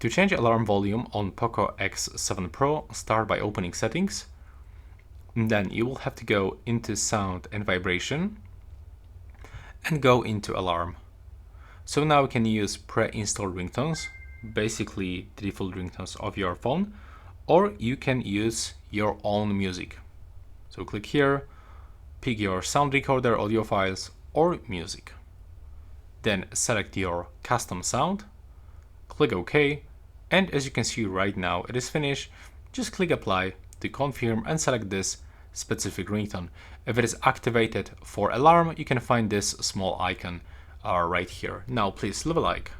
To change alarm volume on POCO X7 Pro, start by opening settings. And then you will have to go into sound and vibration and go into alarm. So now we can use pre-installed ringtones, basically the default ringtones of your phone, or you can use your own music. So click here, pick your sound recorder, audio files, or music. Then select your custom sound, click OK, and as you can see right now it is finished. Just click apply to confirm and select this specific ringtone. If it is activated for alarm, you can find this small icon right here. Now please leave a like.